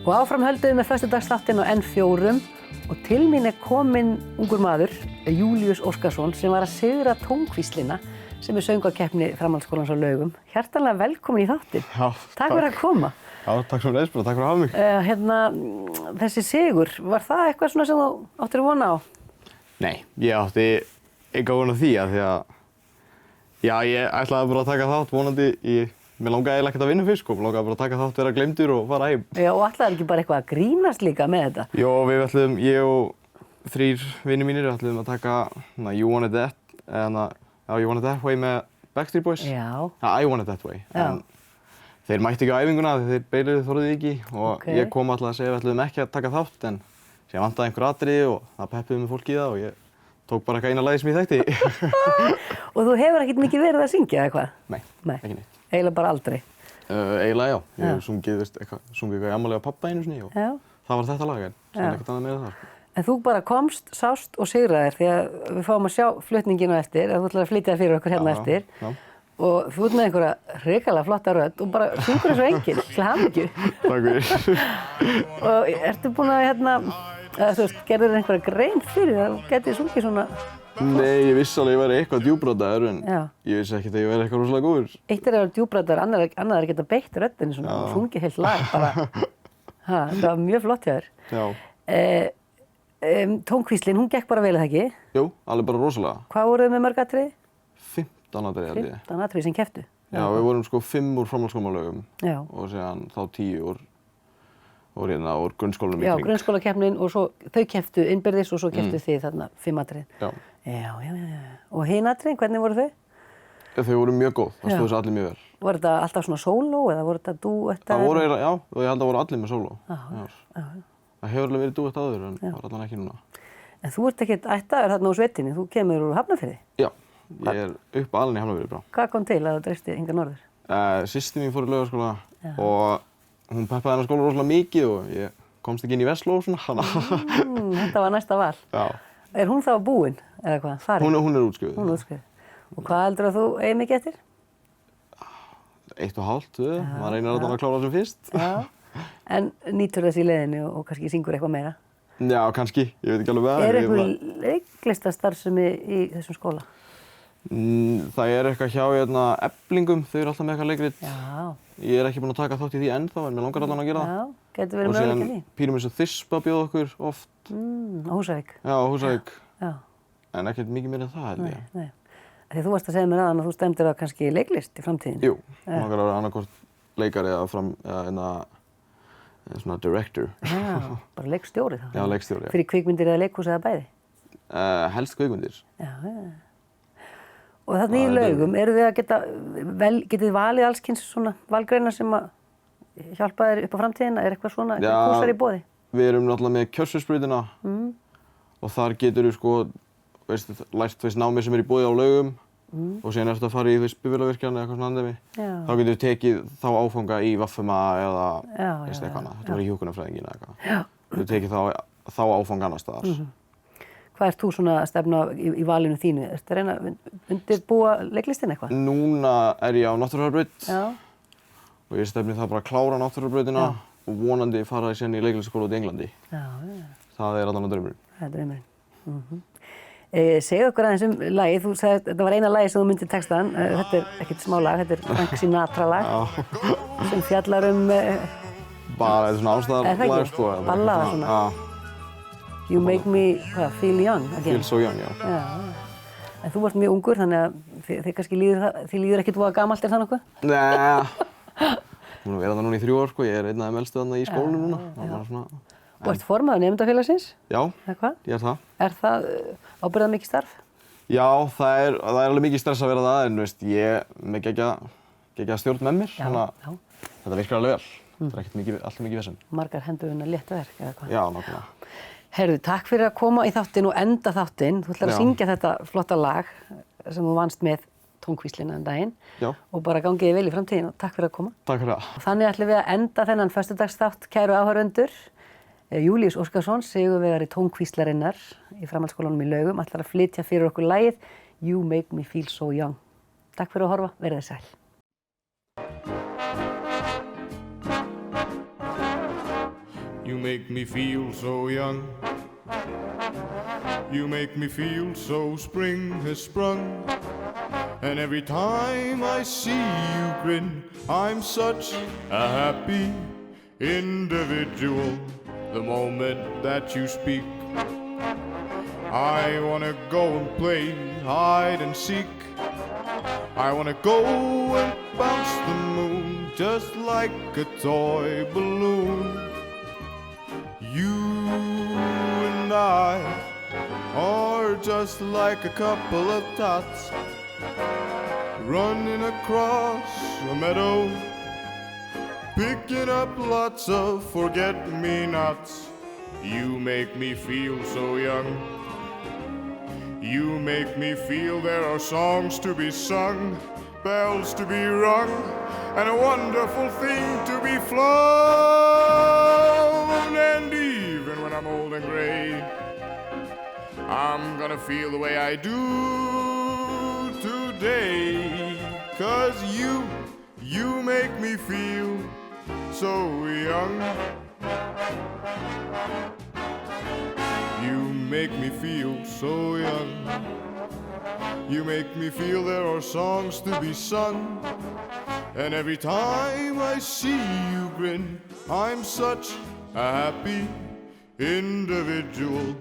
Og áfram höldum við með föstudagsþáttinn á N4 og til mín kominn ungur maður, Júlíus Óskarsson, sem var að sigra tónkvíslina sem söngvakeppni framhaldsskólans á Laugum. Hjartanlega velkomin í þáttinn. Já, takk fyrir að koma. Já, takk svo leiðis, takk fyrir að hafa mig. Þessi sigur, var það eitthvað svona sem þú áttir að vona á? Nei, ég átti enga von á því að já, ég ætlaði bara að taka þátt vonandi Mér langaði eiginlega ekkert að vinna fyrst, Mér langaði bara að taka þátt, vera gleymdur og fara heim. Já, og ætlaðir ekki bara eitthvað að grínast líka með þetta? Jó, ég og 3 vinir mínir ætluðum að taka You Want It That Way með Backstreet Boys. Já. I Want It That Way. En þeir mættu ekki á æfinguna því þeir beiluðu þorðuðu ekki og ég kom alltaf að segja við ætluðum ekki að taka þátt en síðan vantaði einhver atriði og það peppuðu mig fólk í það og ég tók bara eitthvað eina lagið sem ég þekkti. Og þú hefur ekkert mikið verið að syngja eða hvað? Nei, ekki neitt. Eiginlega bara aldrei? Eiginlega já. Ég hef sungið eitthvað í afmæli á pabba einu sinni og það var þetta lag en svona ekkert annað meira þar. En þú bara komst, sást og sigraðir því að við fáum að sjá flutningin á eftir, að þú ætlar að flytja það fyrir okkur hérna eftir. Já. Og þú ert með einhverja hrikalega flotta rödd og bara syngur eins og enginn, til hamingju. Takk fyrir. Og ertu búin að þú veist, gerðir þér einhverja grein fyrir að þú getið sungið svona? Nei, ég vissi alveg að ég væri eitthvað djúpráttaður en ég vissi ekkert að ég væri eitthvað rosalega góður. Eitt er að vera djúpráttaður, annað er að geta beitt röddinni svona og sungið heilt lag bara. Það var mjög flott hjá þér. Já. Tónkvíslin, hún gekk bara vel, eða ekki? Jú, alveg bara rosalega. Hvað voruð þið með mörg atriði? 15 atriði held ég. 15 atriði sem kepptu? Já, við vorum 5 úr framhaldsskólum á Laugum og síðan þá 10 úr grunnskólanum í kring. Já, grunnskólakeppnin og svo þau kepptu innbyrðis og svo kepptu þið þarna 5 atriðin. Já. Já. Og hin atriðin, hvernig voru þau? Þau voru mjög góð, það stóðu sér allir mjög vel. Voru þetta alltaf svona sóló eða voru þetta dúett? Það voru eiginlega, já, og ég held að voru allir með sóló. Já. Það hefur alveg verið dúett áður en það var allan ekki núna. En þú ert ekkert ættaður þarna úr sveitinni, þú kemur úr Hafnarfirði? Já, ég er upp alinn í Hafnarfirði bara. Hvað kom til að þú dreifst hingað norður? Systir mín fór í Laugaskóla og hún peppaði hennar skóla rosalega mikið og ég komst ekki inn í Versló og svona. Þetta var næsta val. Já. Er hún þá búin eða hvað? Farin? Hún er útskrifuð. Hún er útskrifuð. Og hvað heldur að þú eigi mikið eftir? 1,5, 2. Maður reynir að klára sem fyrst. Já. En nýtur þess í leiðinni og kannski syngur eitthvað meira? Já, kannski. Ég veit ekki alveg hvað. Er eitthvað leiklistastarfsemi í þessum skóla? Það er eitthvað hjá Eflingum, þau eru alltaf með eitthvað leikrit. Já. Ég er ekki búinn að taka þátt í því ennþá en mér langar allan að gera það. Já, getur verið möguleiki í því. Og síðan Píramis og Þispa bjóða okkur oft. Á Húsavík? Já, á Húsavík. Já. En ekkert mikið meira en það held ég. Nei. Því þú varst að segja mér að þú stemdir að kannski leiklist í framtíðinni. Jú, mér langar að vera annarkvort leikari eða svona director. Já, bara leikstjóri þá. Já, leikstjóri, já. Fyrir kvikmyndir eða leikhús eða bæði? Helst kvikmyndir. Já. Og þarna í Laugum, getið þið valið alls kyns svona valgreinar sem að hjálpa þér upp á framtíðina? Er eitthvað svona, kúrsar í boði? Við erum náttúrulega með kjörsveitsbrautina og þar getur lært námið sem er í boði á Laugum og síðan ertu að fara í bifvélavirkjan eða eitthvað svona andemi. Þá getur við tekið þá áfanga í VFMA eða eitthvað annað. Þetta var í hjúkrunarfræðingin eða eitthvað. Já. Þú tekið þá áfanga annars staðar. Hvað ert þú svona að stefna í valinu þínu? Ertu að reyna að undirbúa leiklistin eitthvað? Núna er ég á náttúrulegarbraut og ég stefni það bara að klára náttúrulegarbrautina og vonandi fara síðan í leiklistarskóla út í Englandi. Það er allan draumurinn. Það er draumurinn. Segðu okkur aðeins lagið. Þú sagði þetta var eina lagið sem þú myndir textaðan. Þetta er ekkert smá lag, þetta er Frank Sinatra lag sem fjallar bara svona ástæðarlag sko. Ballada svona. You make me feel young again. Feel so young, já. En þú varst mjög ungur þannig að þið kannski líður ekkert voða gamalt er það nokkuð? Nei. Ég er þarna núna í 3 ár sko, ég er einn af þeim elstu þarna í skólanum núna. Og ert formaður nemendafélagsins? Já, ég er það. Er það ábyrgðað mikið starf? Já, það er alveg mikið stress að vera það en ég með geggjað stjórn með mér, þannig að þetta virkar alveg vel. Það er alltaf mikið vesen. Margar hendur vinna létt verk, eða hvað? Já, nákvæmlega. Heyrðu, takk fyrir að koma í þáttinn og enda þáttinn. Þú ætlar að syngja þetta flotta lag sem þú vannst með Tónkvíslina daginn og bara gangið vel í framtíðin og takk fyrir að koma. Takk fyrir það. Þannig ætlum við að enda þennan föstudagsþátt, kæru áhorfendur. Júlíus Óskarsson, sigurvegari Tónkvíslarinnar í framhaldsskólanum í Laugum, ætlar að flytja fyrir okkur lagið You Make Me Feel So Young. Takk fyrir að horfa, verið þið sæl. You make me feel so young. You make me feel so spring has sprung. And every time I see you grin, I'm such a happy individual. The moment that you speak, I wanna go and play hide and seek. I wanna go and bounce the moon just like a toy balloon. You and I are just like a couple of tots running across a meadow, picking up lots of forget-me-nots. You make me feel so young. You make me feel there are songs to be sung, bells to be rung, and a wonderful thing to be flown. And even when I'm old and gray, I'm gonna feel the way I do today. 'Cause you make me feel so young. You make me feel so young. You make me feel there are songs to be sung. And every time I see you grin, I'm such a happy individual.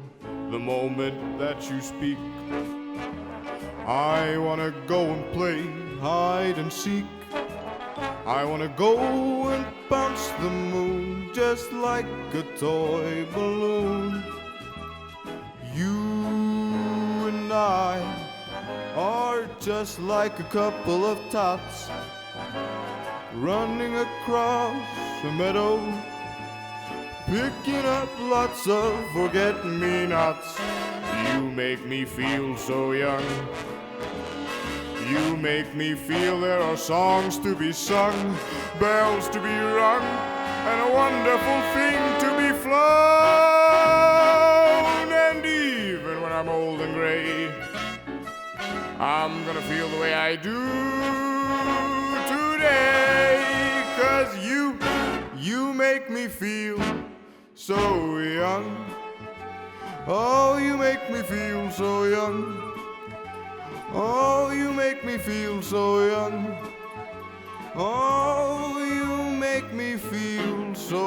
The moment that you speak, I wanna go and play hide and seek. I wanna go and bounce the moon just like a toy balloon. You and I are just like a couple of tots running across a meadow, picking up lots of forget-me-nots. You make me feel so young. You make me feel there are songs to be sung, bells to be rung, and a wonderful thing to be flown. And even when I'm old and gray, I'm gonna feel the way I do today. 'Cause you make me feel so young. Oh, you make me feel so young. Oh, you make me feel so young. Oh, you make me feel so